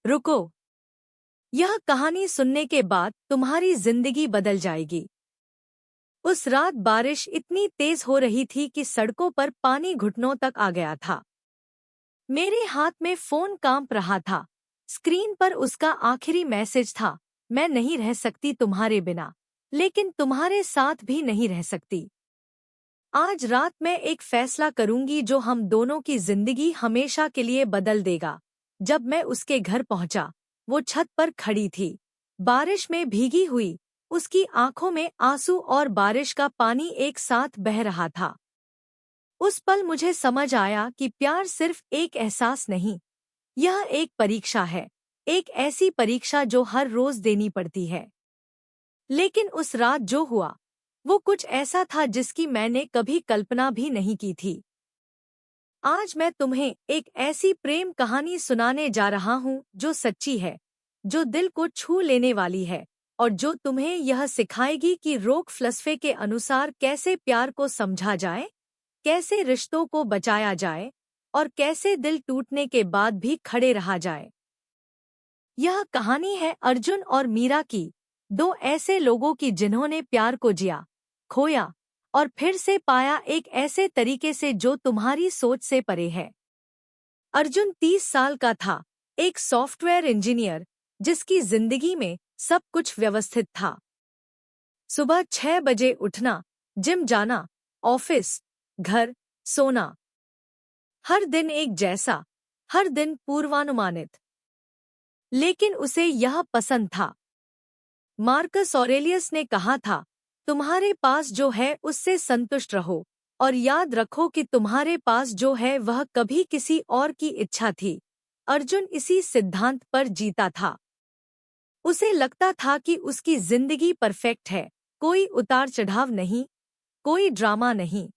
रुको, यह कहानी सुनने के बाद तुम्हारी जिंदगी बदल जाएगी। उस रात बारिश इतनी तेज हो रही थी कि सड़कों पर पानी घुटनों तक आ गया था। मेरे हाथ में फोन कांप रहा था। स्क्रीन पर उसका आखिरी मैसेज था, मैं नहीं रह सकती तुम्हारे बिना, लेकिन तुम्हारे साथ भी नहीं रह सकती। आज रात मैं एक फैसला करूंगी जो हम दोनों की जिंदगी हमेशा के लिए बदल देगा। जब मैं उसके घर पहुंचा, वो छत पर खड़ी थी, बारिश में भीगी हुई। उसकी आंखों में आंसू और बारिश का पानी एक साथ बह रहा था। उस पल मुझे समझ आया कि प्यार सिर्फ एक एहसास नहीं, यह एक परीक्षा है। एक ऐसी परीक्षा जो हर रोज देनी पड़ती है। लेकिन उस रात जो हुआ, वो कुछ ऐसा था जिसकी मैंने कभी कल्पना भी नहीं की थी। आज मैं तुम्हें एक ऐसी प्रेम कहानी सुनाने जा रहा हूँ जो सच्ची है, जो दिल को छू लेने वाली है, और जो तुम्हें यह सिखाएगी कि रोक फलसफे के अनुसार कैसे प्यार को समझा जाए, कैसे रिश्तों को बचाया जाए, और कैसे दिल टूटने के बाद भी खड़े रहा जाए। यह कहानी है अर्जुन और मीरा की, दो ऐसे लोगों की जिन्होंने प्यार को जिया, खोया और फिर से पाया, एक ऐसे तरीके से जो तुम्हारी सोच से परे है। अर्जुन 30 साल का था, एक सॉफ्टवेयर इंजीनियर जिसकी जिंदगी में सब कुछ व्यवस्थित था। सुबह 6 बजे उठना, जिम जाना, ऑफिस, घर, सोना। हर दिन एक जैसा, हर दिन पूर्वानुमानित। लेकिन उसे यह पसंद था। मार्कस ऑरेलियस ने कहा था, तुम्हारे पास जो है उससे संतुष्ट रहो, और याद रखो कि तुम्हारे पास जो है वह कभी किसी और की इच्छा थी। अर्जुन इसी सिद्धांत पर जीता था। उसे लगता था कि उसकी जिंदगी परफेक्ट है, कोई उतार चढ़ाव नहीं, कोई ड्रामा नहीं।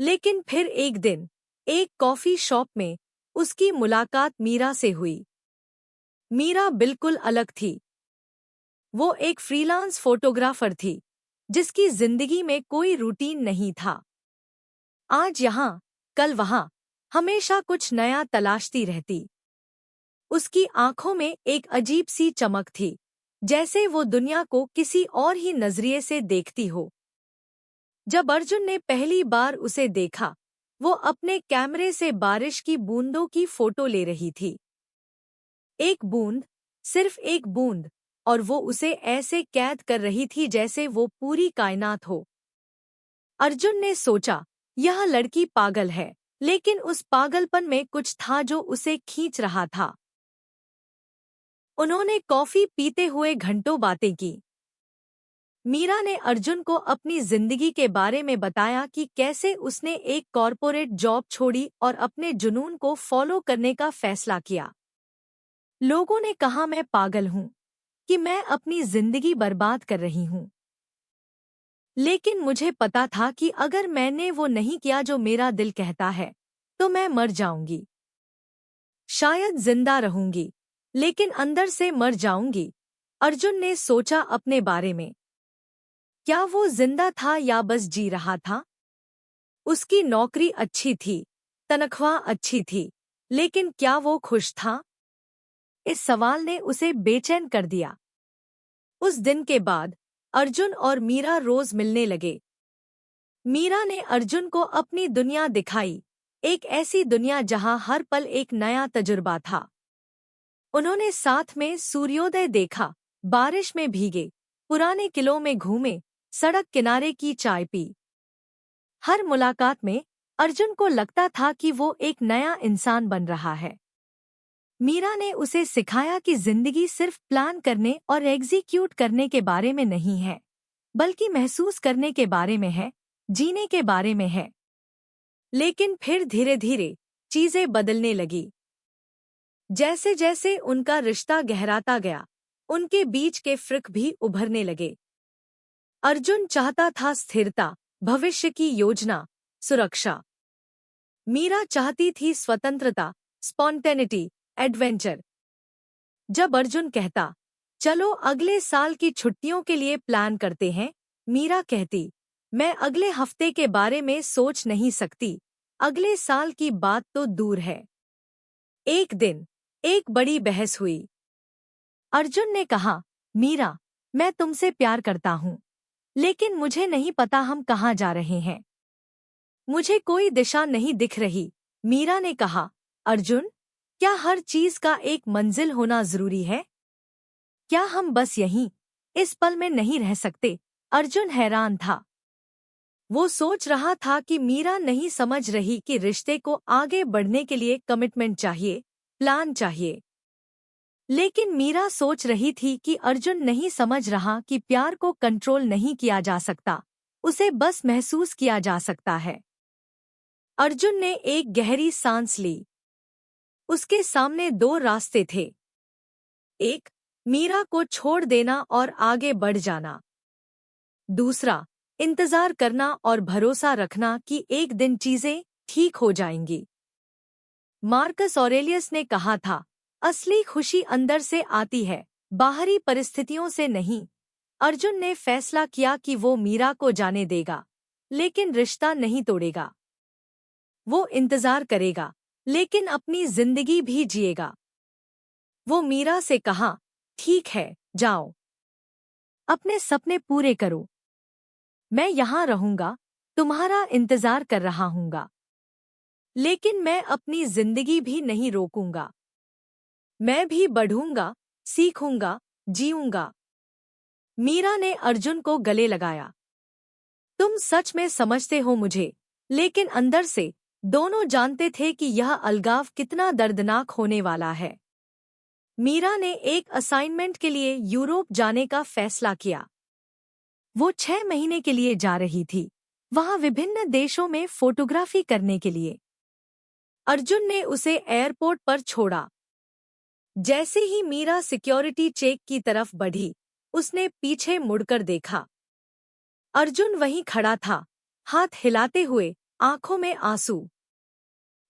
लेकिन फिर एक दिन, एक कॉफी शॉप में, उसकी मुलाकात मीरा से हुई। मीरा बिल्कुल अलग थी। वो एक फ्रीलांस फोटोग्राफर थी, जिसकी जिंदगी में कोई रूटीन नहीं था। आज यहाँ, कल वहाँ, हमेशा कुछ नया तलाशती रहती। उसकी आंखों में एक अजीब सी चमक थी, जैसे वो दुनिया को किसी और ही नजरिए से देखती हो। जब अर्जुन ने पहली बार उसे देखा, वो अपने कैमरे से बारिश की बूंदों की फोटो ले रही थी। एक बूंद, सिर्फ एक बूंद, और वो उसे ऐसे कैद कर रही थी जैसे वो पूरी कायनात हो। अर्जुन ने सोचा, यह लड़की पागल है, लेकिन उस पागलपन में कुछ था जो उसे खींच रहा था। उन्होंने कॉफी पीते हुए घंटों बातें की। मीरा ने अर्जुन को अपनी जिंदगी के बारे में बताया कि कैसे उसने एक कॉरपोरेट जॉब छोड़ी और अपने जुनून को फॉलो करने का फैसला किया। लोगों ने कहा मैं पागल हूँ, कि मैं अपनी जिंदगी बर्बाद कर रही हूँ। लेकिन मुझे पता था कि अगर मैंने वो नहीं किया जो मेरा दिल कहता है, तो मैं मर जाऊंगी। शायद जिंदा रहूंगी, लेकिन अंदर से मर जाऊंगी। अर्जुन ने सोचा अपने बारे में। क्या वो जिंदा था या बस जी रहा था? उसकी नौकरी अच्छी थी, तनख्वाह अच्छी थी, लेकिन क्या वो खुश था? इस सवाल ने उसे बेचैन कर दिया। उस दिन के बाद अर्जुन और मीरा रोज मिलने लगे। मीरा ने अर्जुन को अपनी दुनिया दिखाई, एक ऐसी दुनिया जहां हर पल एक नया तजुर्बा था। उन्होंने साथ में सूर्योदय देखा, बारिश में भीगे, पुराने किलों में घूमे, सड़क किनारे की चाय पी। हर मुलाकात में अर्जुन को लगता था कि वो एक नया इंसान बन रहा है। मीरा ने उसे सिखाया कि जिंदगी सिर्फ प्लान करने और एग्जीक्यूट करने के बारे में नहीं है, बल्कि महसूस करने के बारे में है, जीने के बारे में है। लेकिन फिर धीरे धीरे चीजें बदलने लगी। जैसे जैसे उनका रिश्ता गहराता गया, उनके बीच के फर्क भी उभरने लगे। अर्जुन चाहता था स्थिरता, भविष्य की योजना, सुरक्षा। मीरा चाहती थी स्वतंत्रता, स्पॉन्टेनिटी, एडवेंचर। जब अर्जुन कहता, चलो अगले साल की छुट्टियों के लिए प्लान करते हैं, मीरा कहती, मैं अगले हफ्ते के बारे में सोच नहीं सकती, अगले साल की बात तो दूर है। एक दिन, एक बड़ी बहस हुई। अर्जुन ने कहा, मीरा, मैं तुमसे प्यार करता हूँ, लेकिन मुझे नहीं पता हम कहाँ जा रहे हैं। मुझे कोई दिशा नहीं दिख रही। मीरा ने कहा, अर्जुन, क्या हर चीज का एक मंजिल होना जरूरी है? क्या हम बस यहीं इस पल में नहीं रह सकते? अर्जुन हैरान था। वो सोच रहा था कि मीरा नहीं समझ रही कि रिश्ते को आगे बढ़ने के लिए कमिटमेंट चाहिए, प्लान चाहिए। लेकिन मीरा सोच रही थी कि अर्जुन नहीं समझ रहा कि प्यार को कंट्रोल नहीं किया जा सकता, उसे बस महसूस किया जा सकता है। अर्जुन ने एक गहरी सांस ली। उसके सामने दो रास्ते थे। एक, मीरा को छोड़ देना और आगे बढ़ जाना। दूसरा, इंतजार करना और भरोसा रखना कि एक दिन चीजें ठीक हो जाएंगी। मार्कस ऑरेलियस ने कहा था, असली खुशी अंदर से आती है, बाहरी परिस्थितियों से नहीं। अर्जुन ने फैसला किया कि वो मीरा को जाने देगा, लेकिन रिश्ता नहीं तोड़ेगा। वो इंतजार करेगा, लेकिन अपनी जिंदगी भी जिएगा। वो मीरा से कहा, ठीक है, जाओ, अपने सपने पूरे करो। मैं यहाँ रहूंगा, तुम्हारा इंतजार कर रहा हूँगा। लेकिन मैं अपनी जिंदगी भी नहीं रोकूंगा। मैं भी बढ़ूंगा, सीखूंगा, जीऊंगा। मीरा ने अर्जुन को गले लगाया। तुम सच में समझते हो मुझे, लेकिन अंदर से दोनों जानते थे कि यह अलगाव कितना दर्दनाक होने वाला है। मीरा ने एक असाइनमेंट के लिए यूरोप जाने का फैसला किया। वो 6 महीने के लिए जा रही थी, वहां विभिन्न देशों में फोटोग्राफी करने के लिए। अर्जुन ने उसे एयरपोर्ट पर छोड़ा। जैसे ही मीरा सिक्योरिटी चेक की तरफ बढ़ी, उसने पीछे मुड़कर देखा। अर्जुन वहीं खड़ा था, हाथ हिलाते हुए, आंखों में आंसू।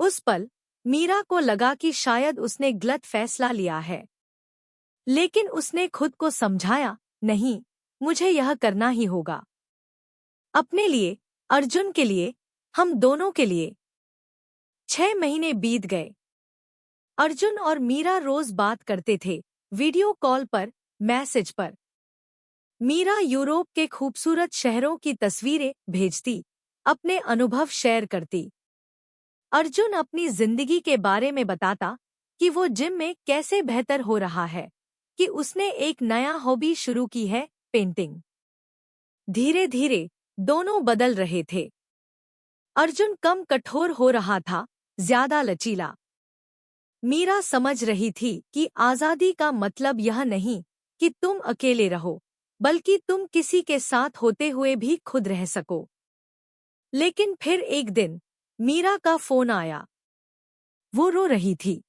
उस पल मीरा को लगा कि शायद उसने गलत फैसला लिया है। लेकिन उसने खुद को समझाया, नहीं, मुझे यह करना ही होगा। अपने लिए, अर्जुन के लिए, हम दोनों के लिए। 6 महीने बीत गए। अर्जुन और मीरा रोज बात करते थे, वीडियो कॉल पर, मैसेज पर। मीरा यूरोप के खूबसूरत शहरों की तस्वीरें भेजती, अपने अनुभव शेयर करती। अर्जुन अपनी जिंदगी के बारे में बताता कि वो जिम में कैसे बेहतर हो रहा है, कि उसने एक नया हॉबी शुरू की है, पेंटिंग। धीरे धीरे दोनों बदल रहे थे। अर्जुन कम कठोर हो रहा था, ज्यादा लचीला। मीरा समझ रही थी कि आजादी का मतलब यह नहीं कि तुम अकेले रहो, बल्कि तुम किसी के साथ होते हुए भी खुद रह सको। लेकिन फिर एक दिन मीरा का फोन आया। वो रो रही थी।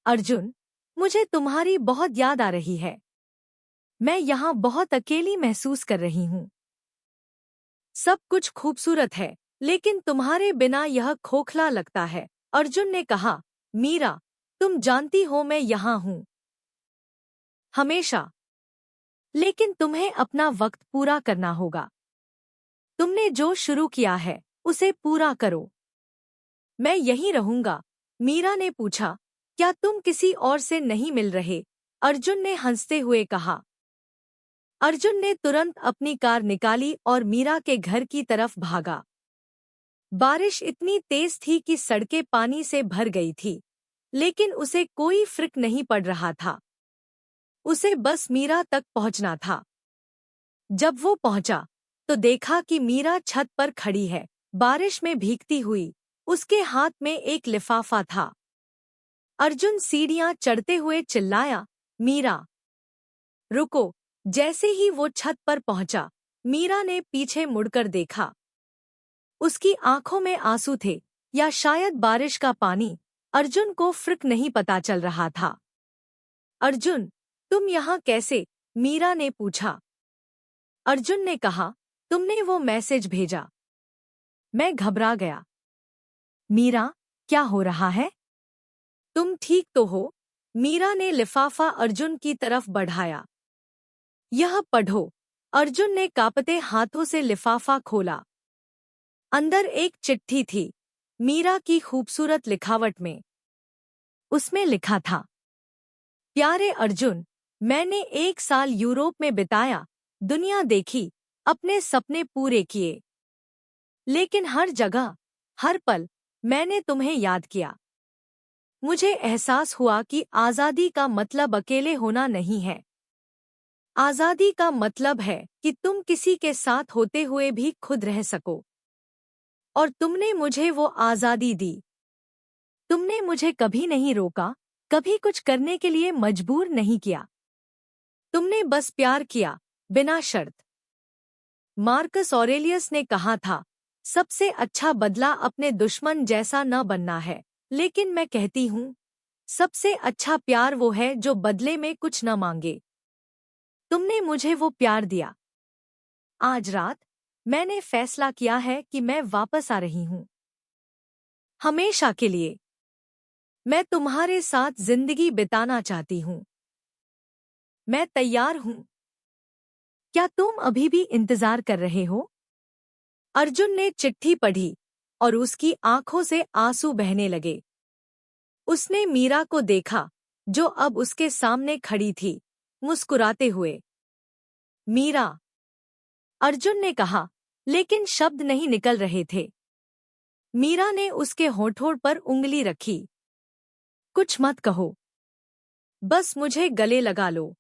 अर्जुन, मुझे तुम्हारी बहुत याद आ रही है। मैं यहाँ बहुत अकेली महसूस कर रही हूँ। सब कुछ खूबसूरत है, लेकिन तुम्हारे बिना यह खोखला लगता है। अर्जुन ने कहा, मीरा, तुम जानती हो मैं यहाँ हूँ, हमेशा। लेकिन तुम्हें अपना वक्त पूरा करना होगा। तुमने जो शुरू किया है, उसे पूरा करो। मैं यहीं रहूंगा। मीरा ने पूछा, क्या तुम किसी और से नहीं मिल रहे? अर्जुन ने हंसते हुए कहा। अर्जुन ने तुरंत अपनी कार निकाली और मीरा के घर की तरफ भागा। बारिश इतनी तेज थी कि सड़कें पानी से भर गई थी, लेकिन उसे कोई फर्क नहीं पड़ रहा था। उसे बस मीरा तक पहुंचना था। जब वो पहुंचा, तो देखा कि मीरा छत पर खड़ी है, बारिश में भीगती हुई। उसके हाथ में एक लिफाफा था। अर्जुन सीढ़ियां चढ़ते हुए चिल्लाया, मीरा, रुको। जैसे ही वो छत पर पहुंचा, मीरा ने पीछे मुड़कर देखा। उसकी आंखों में आंसू थे, या शायद बारिश का पानी। अर्जुन को फर्क नहीं पता चल रहा था। अर्जुन, तुम यहाँ कैसे? मीरा ने पूछा। अर्जुन ने कहा, तुमने वो मैसेज भेजा। मैं घबरा गया। मीरा, क्या हो रहा है? तुम ठीक तो हो? मीरा ने लिफाफा अर्जुन की तरफ बढ़ाया। यह पढ़ो। अर्जुन ने कांपते हाथों से लिफाफा खोला। अंदर एक चिट्ठी थी, मीरा की खूबसूरत लिखावट में। उसमें लिखा था, प्यारे अर्जुन, मैंने 1 साल यूरोप में बिताया, दुनिया देखी, अपने सपने पूरे किए। लेकिन हर जगह, हर पल मैंने तुम्हें याद किया। मुझे एहसास हुआ कि आज़ादी का मतलब अकेले होना नहीं है। आज़ादी का मतलब है कि तुम किसी के साथ होते हुए भी खुद रह सको। और तुमने मुझे वो आज़ादी दी। तुमने मुझे कभी नहीं रोका, कभी कुछ करने के लिए मजबूर नहीं किया। तुमने बस प्यार किया, बिना शर्त। मार्कस ऑरेलियस ने कहा था, सबसे अच्छा बदला अपने दुश्मन जैसा न बनना है। लेकिन मैं कहती हूँ, सबसे अच्छा प्यार वो है जो बदले में कुछ न मांगे। तुमने मुझे वो प्यार दिया। आज रात मैंने फैसला किया है कि मैं वापस आ रही हूँ, हमेशा के लिए। मैं तुम्हारे साथ जिंदगी बिताना चाहती हूँ। मैं तैयार हूँ। क्या तुम अभी भी इंतजार कर रहे हो? अर्जुन ने चिट्ठी पढ़ी और उसकी आंखों से आंसू बहने लगे। उसने मीरा को देखा, जो अब उसके सामने खड़ी थी, मुस्कुराते हुए। मीरा, अर्जुन ने कहा, लेकिन शब्द नहीं निकल रहे थे। मीरा ने उसके होठों पर उंगली रखी। कुछ मत कहो, बस मुझे गले लगा लो।